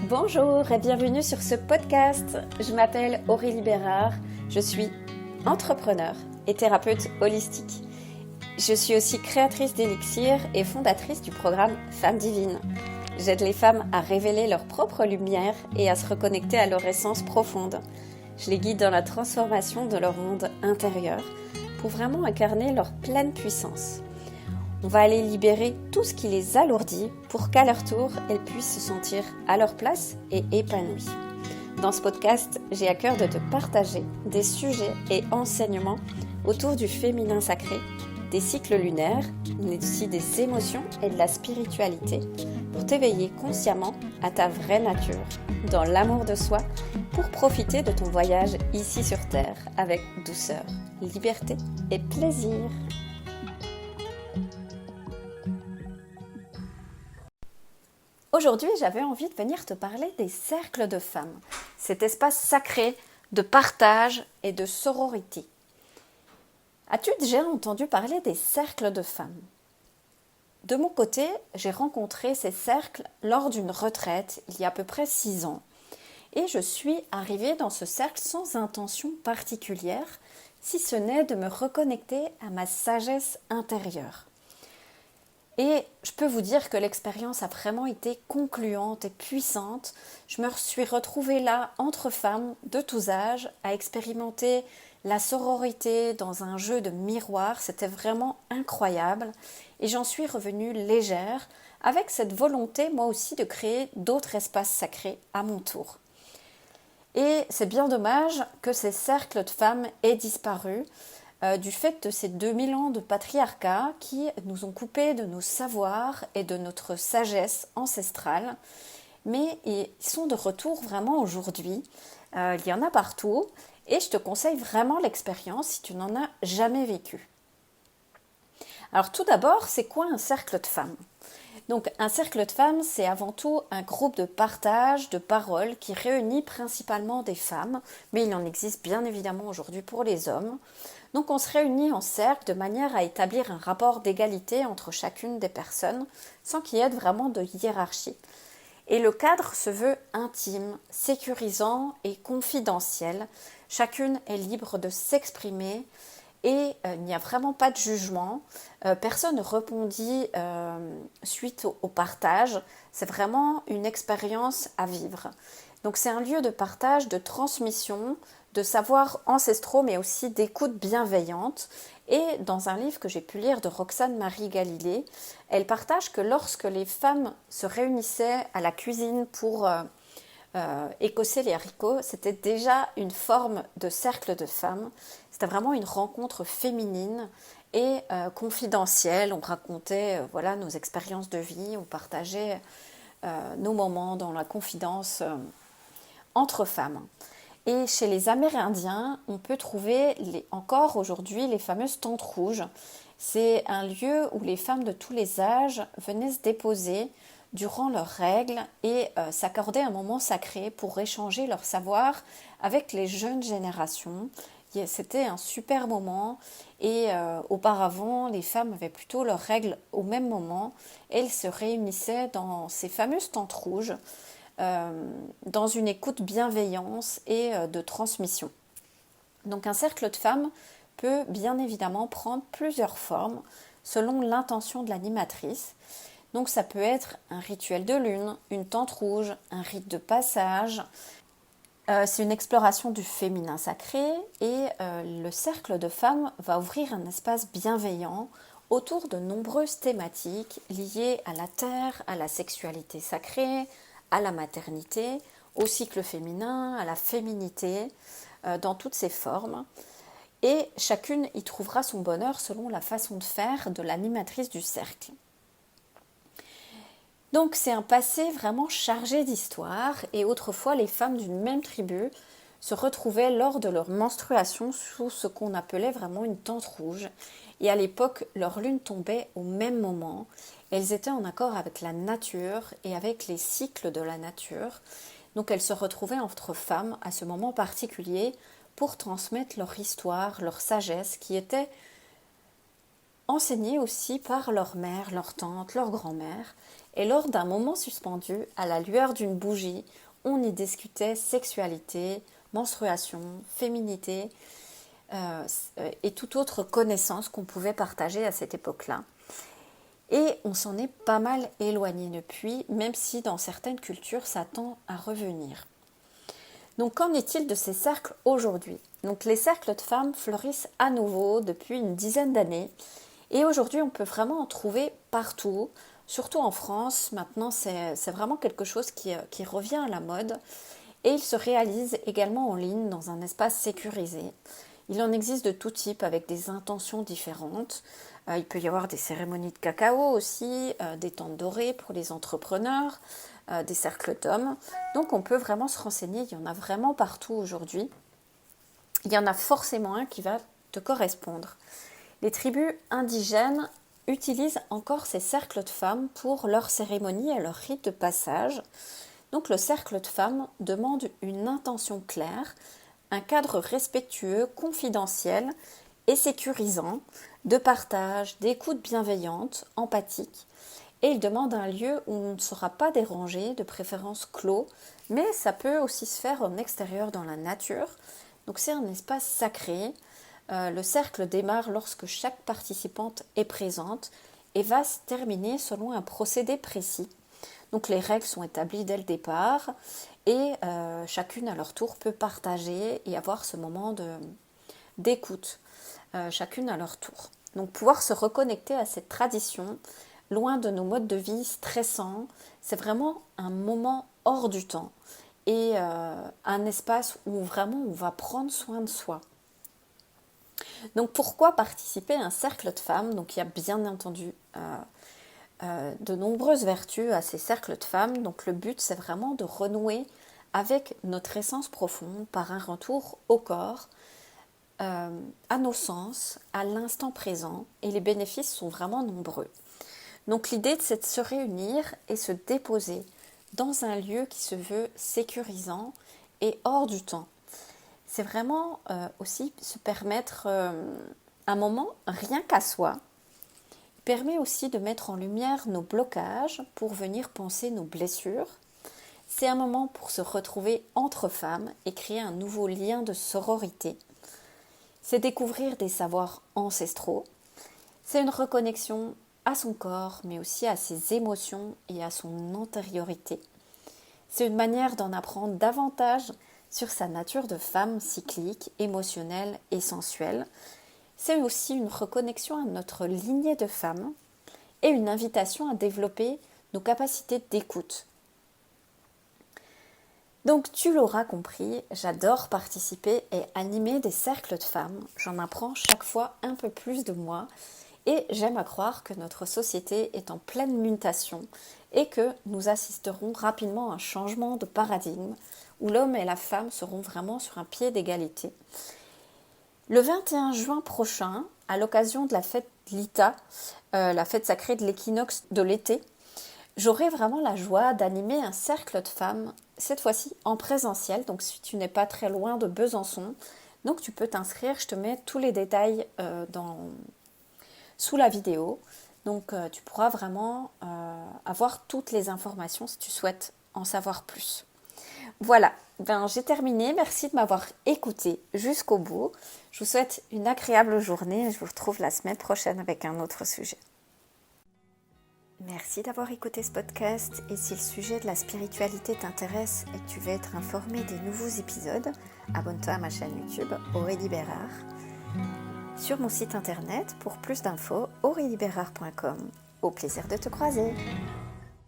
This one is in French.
Bonjour et bienvenue sur ce podcast. Je m'appelle Aurélie Bérard, je suis entrepreneur et thérapeute holistique. Je suis aussi créatrice d'Elixir et fondatrice du programme Femmes Divines. J'aide les femmes à révéler leur propre lumière et à se reconnecter à leur essence profonde. Je les guide dans la transformation de leur monde intérieur pour vraiment incarner leur pleine puissance. On va aller libérer tout ce qui les alourdit pour qu'à leur tour, elles puissent se sentir à leur place et épanouies. Dans ce podcast, j'ai à cœur de te partager des sujets et enseignements autour du féminin sacré, des cycles lunaires, mais aussi des émotions et de la spiritualité pour t'éveiller consciemment à ta vraie nature, dans l'amour de soi, pour profiter de ton voyage ici sur Terre avec douceur, liberté et plaisir. Aujourd'hui, j'avais envie de venir te parler des cercles de femmes, cet espace sacré de partage et de sororité. As-tu déjà entendu parler des cercles de femmes ? De mon côté, j'ai rencontré ces cercles lors d'une retraite il y a à peu près 6 ans. Et je suis arrivée dans ce cercle sans intention particulière, si ce n'est de me reconnecter à ma sagesse intérieure. Et je peux vous dire que l'expérience a vraiment été concluante et puissante. Je me suis retrouvée là, entre femmes de tous âges, à expérimenter la sororité dans un jeu de miroir. C'était vraiment incroyable. Et j'en suis revenue légère, avec cette volonté, moi aussi, de créer d'autres espaces sacrés à mon tour. Et c'est bien dommage que ces cercles de femmes aient disparu, du fait de ces 2000 ans de patriarcat qui nous ont coupés de nos savoirs et de notre sagesse ancestrale. Mais ils sont de retour vraiment aujourd'hui. Il y en a partout et je te conseille vraiment l'expérience si tu n'en as jamais vécu. Alors tout d'abord, c'est quoi un cercle de femmes ? Donc un cercle de femmes, c'est avant tout un groupe de partage, de paroles qui réunit principalement des femmes, mais il en existe bien évidemment aujourd'hui pour les hommes. Donc on se réunit en cercle de manière à établir un rapport d'égalité entre chacune des personnes sans qu'il y ait vraiment de hiérarchie. Et le cadre se veut intime, sécurisant et confidentiel. Chacune est libre de s'exprimer et il n'y a vraiment pas de jugement. Personne ne répondit suite au partage. C'est vraiment une expérience à vivre. Donc c'est un lieu de partage, de transmission, de savoirs ancestraux, mais aussi d'écoute bienveillante. Et dans un livre que j'ai pu lire de Roxane Marie Galilée, elle partage que lorsque les femmes se réunissaient à la cuisine pour écosser les haricots, c'était déjà une forme de cercle de femmes. C'était vraiment une rencontre féminine et confidentielle. On racontait voilà, nos expériences de vie, on partageait nos moments dans la confidence entre femmes. Et chez les Amérindiens, on peut trouver encore aujourd'hui les fameuses tentes rouges. C'est un lieu où les femmes de tous les âges venaient se déposer durant leurs règles et s'accorder un moment sacré pour échanger leur savoir avec les jeunes générations. C'était un super moment et auparavant, les femmes avaient plutôt leurs règles au même moment. Elles se réunissaient dans ces fameuses tentes rouges dans une écoute bienveillance et de transmission. Donc un cercle de femmes peut bien évidemment prendre plusieurs formes selon l'intention de l'animatrice. Donc ça peut être un rituel de lune, une tente rouge, un rite de passage. C'est une exploration du féminin sacré et le cercle de femmes va ouvrir un espace bienveillant autour de nombreuses thématiques liées à la terre, à la sexualité sacrée, à la maternité, au cycle féminin, à la féminité, dans toutes ses formes. Et chacune y trouvera son bonheur selon la façon de faire de l'animatrice du cercle. Donc c'est un passé vraiment chargé d'histoire et autrefois les femmes d'une même tribu se retrouvaient lors de leur menstruation sous ce qu'on appelait vraiment une tente rouge. Et à l'époque, leur lune tombait au même moment. Elles étaient en accord avec la nature et avec les cycles de la nature. Donc elles se retrouvaient entre femmes à ce moment particulier pour transmettre leur histoire, leur sagesse qui était enseignée aussi par leur mère, leur tante, leur grand-mère. Et lors d'un moment suspendu, à la lueur d'une bougie, on y discutait sexualité, menstruation, féminité et toute autre connaissance qu'on pouvait partager à cette époque-là. Et on s'en est pas mal éloigné depuis, même si dans certaines cultures ça tend à revenir. Donc qu'en est-il de ces cercles aujourd'hui ? Donc les cercles de femmes fleurissent à nouveau depuis une dizaine d'années. Et aujourd'hui on peut vraiment en trouver partout, surtout en France. Maintenant c'est vraiment quelque chose qui revient à la mode. Et il se réalise également en ligne dans un espace sécurisé. Il en existe de tout type avec des intentions différentes. Il peut y avoir des cérémonies de cacao aussi, des tentes dorées pour les entrepreneurs, des cercles d'hommes. Donc on peut vraiment se renseigner, il y en a vraiment partout aujourd'hui. Il y en a forcément un qui va te correspondre. Les tribus indigènes utilisent encore ces cercles de femmes pour leurs cérémonies et leurs rites de passage. Donc le cercle de femmes demande une intention claire, un cadre respectueux, confidentiel et sécurisant, de partage, d'écoute bienveillante, empathique. Et il demande un lieu où on ne sera pas dérangé, de préférence clos, mais ça peut aussi se faire en extérieur dans la nature. Donc c'est un espace sacré. Le cercle démarre lorsque chaque participante est présente et va se terminer selon un procédé précis. Donc les règles sont établies dès le départ et chacune à leur tour peut partager et avoir ce moment d'écoute, chacune à leur tour. Donc pouvoir se reconnecter à cette tradition, loin de nos modes de vie stressants, c'est vraiment un moment hors du temps et un espace où vraiment on va prendre soin de soi. Donc pourquoi participer à un cercle de femmes ? Donc il y a bien entendu de nombreuses vertus à ces cercles de femmes. Donc le but c'est vraiment de renouer avec notre essence profonde par un retour au corps, à nos sens, à l'instant présent, et les bénéfices sont vraiment nombreux. Donc l'idée c'est de se réunir et se déposer dans un lieu qui se veut sécurisant et hors du temps. C'est vraiment aussi se permettre un moment rien qu'à soi. Il permet aussi de mettre en lumière nos blocages pour venir penser nos blessures. C'est un moment pour se retrouver entre femmes et créer un nouveau lien de sororité. C'est découvrir des savoirs ancestraux. C'est une reconnexion à son corps, mais aussi à ses émotions et à son antériorité. C'est une manière d'en apprendre davantage sur sa nature de femme cyclique, émotionnelle et sensuelle. C'est aussi une reconnexion à notre lignée de femmes et une invitation à développer nos capacités d'écoute. Donc tu l'auras compris, j'adore participer et animer des cercles de femmes. J'en apprends chaque fois un peu plus de moi et j'aime à croire que notre société est en pleine mutation et que nous assisterons rapidement à un changement de paradigme où l'homme et la femme seront vraiment sur un pied d'égalité. Le 21 juin prochain, à l'occasion de la fête Lita, la fête sacrée de l'équinoxe de l'été, j'aurai vraiment la joie d'animer un cercle de femmes, cette fois-ci en présentiel, donc si tu n'es pas très loin de Besançon, donc tu peux t'inscrire, je te mets tous les détails sous la vidéo, donc tu pourras vraiment avoir toutes les informations si tu souhaites en savoir plus. Voilà, j'ai terminé, merci de m'avoir écouté jusqu'au bout, je vous souhaite une agréable journée et je vous retrouve la semaine prochaine avec un autre sujet. Merci d'avoir écouté ce podcast et si le sujet de la spiritualité t'intéresse et que tu veux être informé des nouveaux épisodes, abonne-toi à ma chaîne YouTube Aurélie Bérard. Sur mon site internet pour plus d'infos aureliebérard.com. Au plaisir de te croiser.